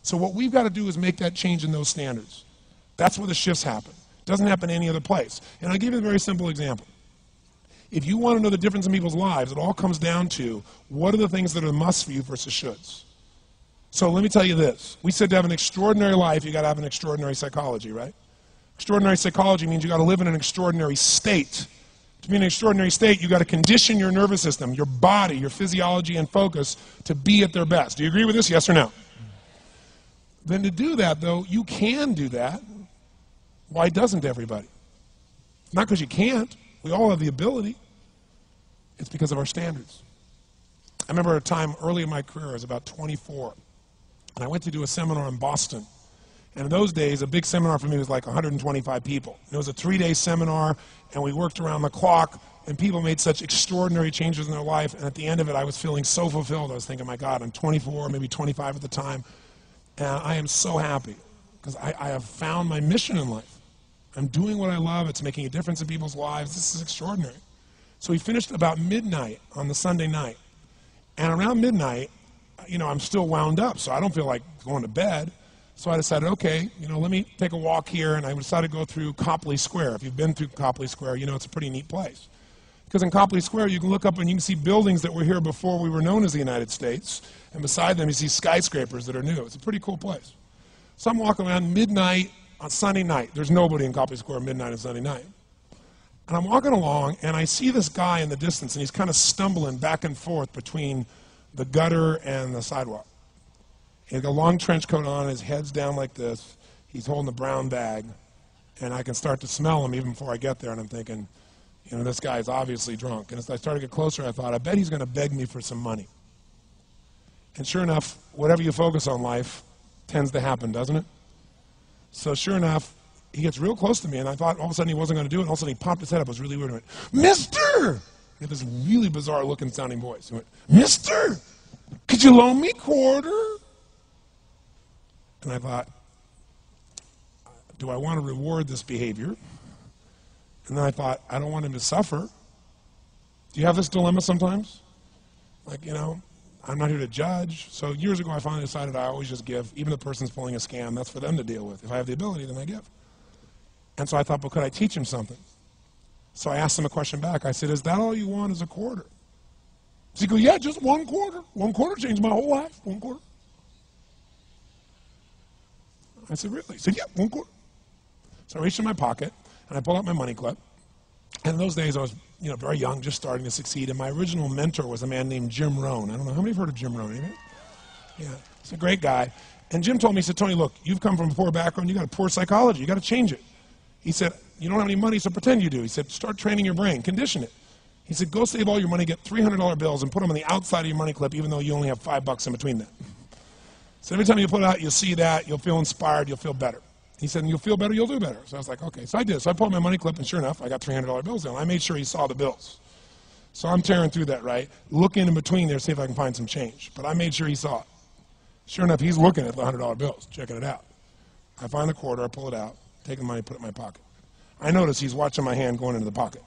So what we've got to do is make that change in those standards. That's where the shifts happen. It doesn't happen any other place. And I'll give you a very simple example. If you want to know the difference in people's lives, it all comes down to what are the things that are musts for you versus shoulds. So let me tell you this. We said to have an extraordinary life, you got to have an extraordinary psychology, right? Extraordinary psychology means you got to live in an extraordinary state. To be in an extraordinary state, you got to condition your nervous system, your body, your physiology and focus to be at their best. Do you agree with this? Yes or no? Then to do that, though, you can do that. Why doesn't everybody? Not because you can't. We all have the ability. It's because of our standards. I remember a time early in my career, I was about 24, and I went to do a seminar in Boston. And in those days, a big seminar for me was like 125 people. It was a 3-day seminar, and we worked around the clock, and people made such extraordinary changes in their life. And at the end of it, I was feeling so fulfilled. I was thinking, my God, I'm 24, maybe 25 at the time, and I am so happy because I have found my mission in life. I'm doing what I love. It's making a difference in people's lives. This is extraordinary. So we finished about midnight on the Sunday night. And around midnight, I'm still wound up, so I don't feel like going to bed. So I decided, okay, let me take a walk here, and I decided to go through Copley Square. If you've been through Copley Square, it's a pretty neat place. Because in Copley Square, you can look up and you can see buildings that were here before we were known as the United States, and beside them you see skyscrapers that are new. It's a pretty cool place. So I'm walking around midnight on Sunday night. There's nobody in Copley Square midnight on Sunday night. And I'm walking along, and I see this guy in the distance, and he's kind of stumbling back and forth between the gutter and the sidewalk. He's got a long trench coat on, his head's down like this. He's holding a brown bag, and I can start to smell him even before I get there, and I'm thinking, this guy's obviously drunk. And as I started to get closer, I thought, I bet he's going to beg me for some money. And sure enough, whatever you focus on life tends to happen, doesn't it? So sure enough, he gets real close to me, and I thought all of a sudden he wasn't going to do it, and all of a sudden he popped his head up. It was really weird. He went, "Mister!" He had this really bizarre looking sounding voice. He went, "Mister, could you loan me a quarter?" And I thought, do I want to reward this behavior? And then I thought, I don't want him to suffer. Do you have this dilemma sometimes? Like, I'm not here to judge. So years ago I finally decided I always just give. Even if the person's pulling a scam, that's for them to deal with. If I have the ability, then I give. And so I thought, but could I teach him something? So I asked him a question back. I said, is that all you want is a quarter? So he goes, yeah, just one quarter. One quarter changed my whole life. One quarter. I said, really? He said, yeah, one quarter. So I reached in my pocket, and I pulled out my money clip. And in those days, I was very young, just starting to succeed. And my original mentor was a man named Jim Rohn. I don't know, how many have heard of Jim Rohn? Anybody? Yeah, he's a great guy. And Jim told me, he said, Tony, look, you've come from a poor background. You got a poor psychology. You got to change it. He said, you don't have any money, so pretend you do. He said, start training your brain. Condition it. He said, go save all your money, get $300 bills, and put them on the outside of your money clip, even though you only have $5 in between them. So every time you put it out, you'll see that, you'll feel inspired, you'll feel better. He said, and you'll feel better, you'll do better. So I was like, okay. So I did. So I pulled my money clip, and sure enough, I got $300 bills in. I made sure he saw the bills. So I'm tearing through that, right? Looking in between there, see if I can find some change. But I made sure he saw it. Sure enough, he's looking at the $100 bills, checking it out. I find the quarter, I pull it out, take the money, put it in my pocket. I notice he's watching my hand going into the pocket.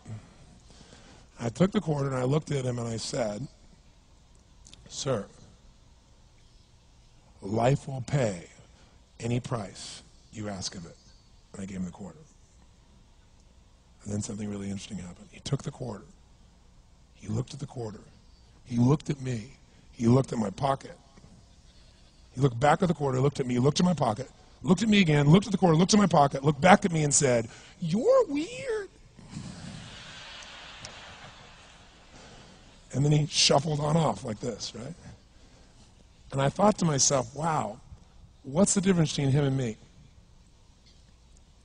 I took the quarter, and I looked at him, and I said, sir, life will pay any price you ask of it. And I gave him the quarter. And then something really interesting happened. He took the quarter. He looked at the quarter. He looked at me. He looked at my pocket. He looked back at the quarter, looked at me, looked at my pocket, looked at me again, looked at the quarter, looked at my pocket, looked back at me and said, you're weird. And then he shuffled on off like this, right? And I thought to myself, wow, what's the difference between him and me?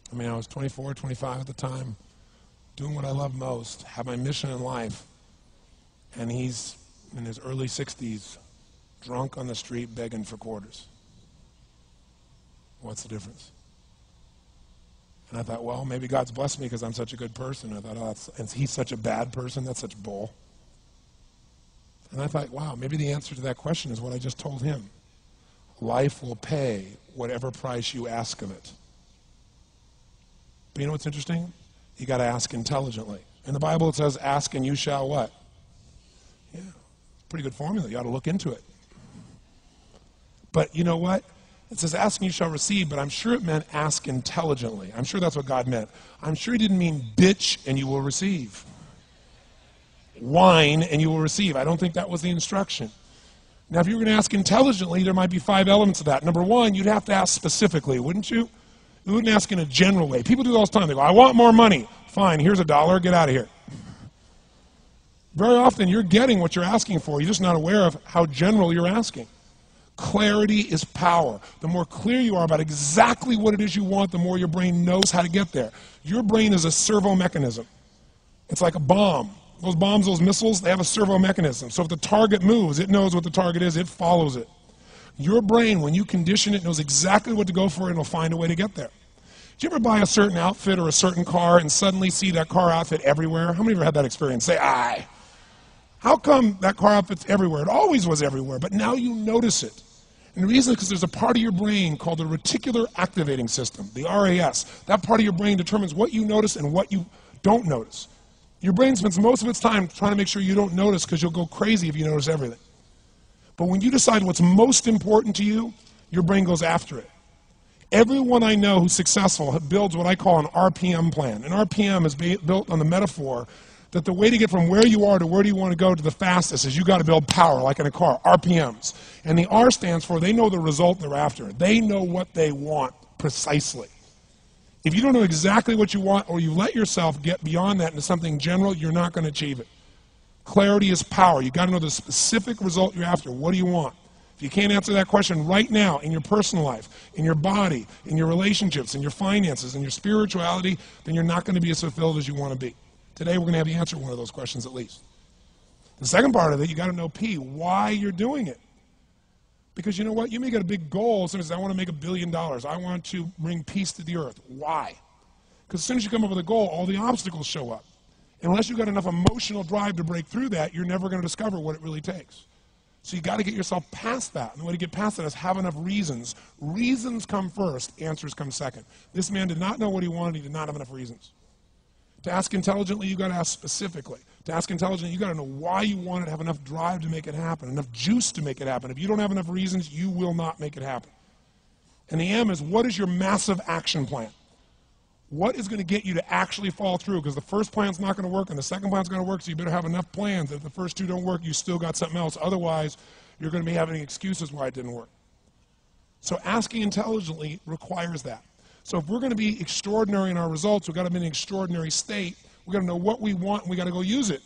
I mean, I was 24, 25 at the time, doing what I love most, have my mission in life, and he's in his early 60s, drunk on the street begging for quarters. What's the difference? And I thought, well, maybe God's blessed me because I'm such a good person. I thought, oh, and he's such a bad person, that's such bull. And I thought, wow, maybe the answer to that question is what I just told him. Life will pay whatever price you ask of it. But you know what's interesting? You got to ask intelligently. In the Bible it says, ask and you shall what? Yeah, pretty good formula. You ought to look into it. But you know what? It says, ask and you shall receive, but I'm sure it meant ask intelligently. I'm sure that's what God meant. I'm sure he didn't mean bitch and you will receive. Whine and you will receive. I don't think that was the instruction. Now, if you were going to ask intelligently, there might be 5 elements of that. Number one, you'd have to ask specifically, wouldn't you? You wouldn't ask in a general way. People do that all the time. They go, I want more money. Fine, here's $1, get out of here. Very often, you're getting what you're asking for. You're just not aware of how general you're asking. Clarity is power. The more clear you are about exactly what it is you want, the more your brain knows how to get there. Your brain is a servo mechanism. It's like a bomb. Those bombs, those missiles, they have a servo mechanism. So if the target moves, it knows what the target is, it follows it. Your brain, when you condition it, knows exactly what to go for and it'll find a way to get there. Did you ever buy a certain outfit or a certain car and suddenly see that car outfit everywhere? How many of you have had that experience? Say, aye. How come that car outfit's everywhere? It always was everywhere, but now you notice it. And the reason is because there's a part of your brain called the reticular activating system, the RAS. That part of your brain determines what you notice and what you don't notice. Your brain spends most of its time trying to make sure you don't notice because you'll go crazy if you notice everything. But when you decide what's most important to you, your brain goes after it. Everyone I know who's successful builds what I call an RPM plan. An RPM is built on the metaphor that the way to get from where you are to where do you want to go to the fastest is you got to build power, like in a car, RPMs. And the R stands for they know the result they're after. They know what they want precisely. If you don't know exactly what you want or you let yourself get beyond that into something general, you're not going to achieve it. Clarity is power. You've got to know the specific result you're after. What do you want? If you can't answer that question right now in your personal life, in your body, in your relationships, in your finances, in your spirituality, then you're not going to be as fulfilled as you want to be. Today we're going to have you answer one of those questions at least. The second part of it, you got to know P, why you're doing it. Because you know what? You may get a big goal. Someone says, I want to make $1 billion. I want to bring peace to the earth. Why? Because as soon as you come up with a goal, all the obstacles show up. And unless you've got enough emotional drive to break through that, you're never going to discover what it really takes. So you got to get yourself past that. And the way to get past that is have enough reasons. Reasons come first, answers come second. This man did not know what he wanted. He did not have enough reasons. To ask intelligently, you got to ask specifically. To ask intelligently, you got to know why you want it, have enough drive to make it happen, enough juice to make it happen. If you don't have enough reasons, you will not make it happen. And the M is, what is your massive action plan? What is going to get you to actually fall through? Because the first plan's not going to work and the second plan's going to work, so you better have enough plans that if the first two don't work, you still got something else. Otherwise, you're going to be having excuses why it didn't work. So asking intelligently requires that. So if we're going to be extraordinary in our results, we've got to be in an extraordinary state. We've got to know what we want and we've got to go use it.